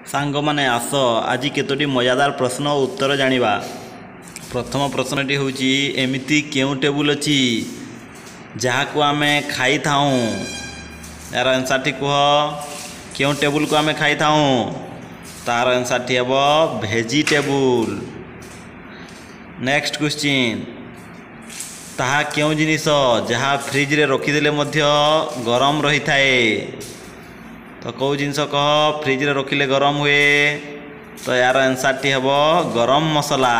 सांग माने आस आज केतोटी मजादार प्रश्न और उत्तर जानिबा। प्रथम प्रश्नटी होची एमिति केउ टेबुल अछि जहाको आमे खाई थाऊ। यार आंसर टी कह केउ टेबुल को आमे खाई थाऊ। तार आंसर टी हेबो वेजिटेबल। नेक्स्ट क्वेश्चन ताहा केउ जिनिस जहा फ्रिज रे रखी देले मध्य गरम रही थाए। तो कौ जिनस कह फ्रिज रे रखिले गरम हुए। तो यार आंसर टी हेबो गरम मसला।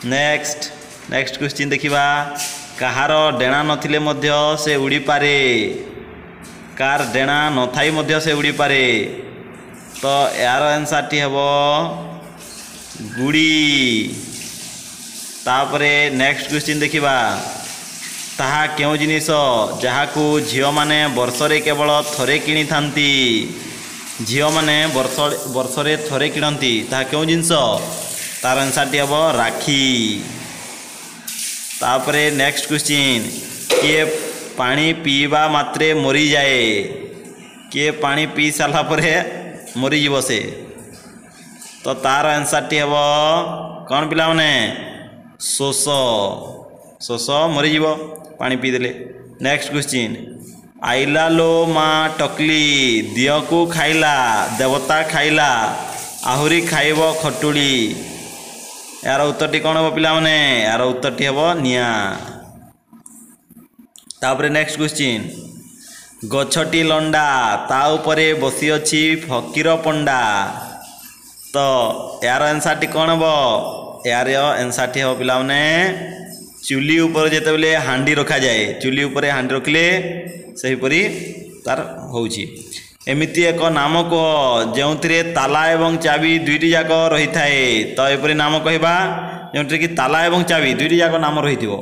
नेक्स्ट क्वेश्चन देखिबा कहार डेणा नथिले मध्य से उड़ी पारे। कार डेणा नथाई मध्य से उड़ी पारे। तो यार आंसर टी हेबो गुड़ी। तापरे नेक्स्ट क्वेश्चन देखिबा ताहा केउ जिनिस जहाकू झियो माने वर्षरे केवल थरे किनी थांती। झियो माने वर्षरे थरे किणती ताहा केउ जिनिस। तार आंसर टी हेबो राखी। तापरे नेक्स्ट क्वेश्चन किए पानी पीवा मात्रे मरी जाए। किए पानी पी साला परे मरी जीव से। तो तार आंसर टी हेबो कौन पिला माने शोष। शोष मरी जीव पानी पी देले। नेक्स्ट क्वेश्चन आइला लो माँ टकली दियो को खाइला देवता खाइला आहुरी खाइब खटुली। यार उत्तर टी कौन हम पिला माने। यार उत्तर टी हेबो निया। तापरे नेक्स्ट क्वेश्चन गछटी लंडा ता उपरे बसी अछि फकीर पंडा। तो यार आंसर टी कौन हम। यार आंसर टी हेबो पिला माने चुली ऊपर जेते बेले हांडी रखा जाए। चुली ऊपर हांडी रखले सही परी तार होउची। एमिति एक नाम को जेउथिरे ताला एवं चाबी दुईटी जाक रही थाए। तो एपरी नाम कहबा जेउथिरे कि ताला एवं चाबी दुईटी जाक नाम रहिथिबो।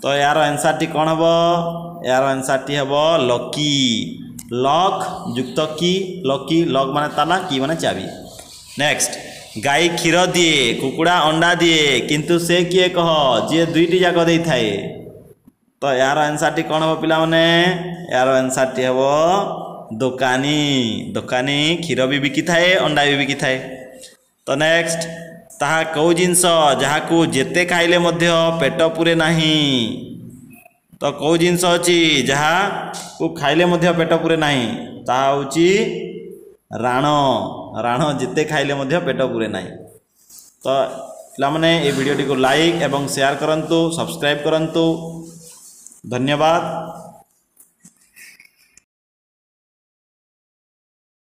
तो यार आंसर टी कोन हबो। यार आंसर टी हबो लकी। लक युक्त की लकी। लक माने ताला की माने चाबी। नेक्स्ट गाई क्षीर दिए कुकुड़ा अंडा दिए किंतु से किए कह जे दुईटी जाक दे थाए। तो यार आंसर टी कौन हम पिला माने। यार आंसर टी हेबो दुकानी। दुकानी क्षीर भी बिकी थाए अंडा भी बिकी थाए। तो नेक्स्ट ताहा कौ जिनस जहाकू जेते खाइले मध्य पेट पुरे नाही। तो कौ जिनस अछि जहा को खाइले मध्य पेट पुरे नाही। ताहा होची राण। राण जिते खाइले मध्य पेट पुरे नाही। तो पिला माने ए वीडियो टी को लाइक एवं शेयर करंतु सब्सक्राइब करंतु। धन्यवाद।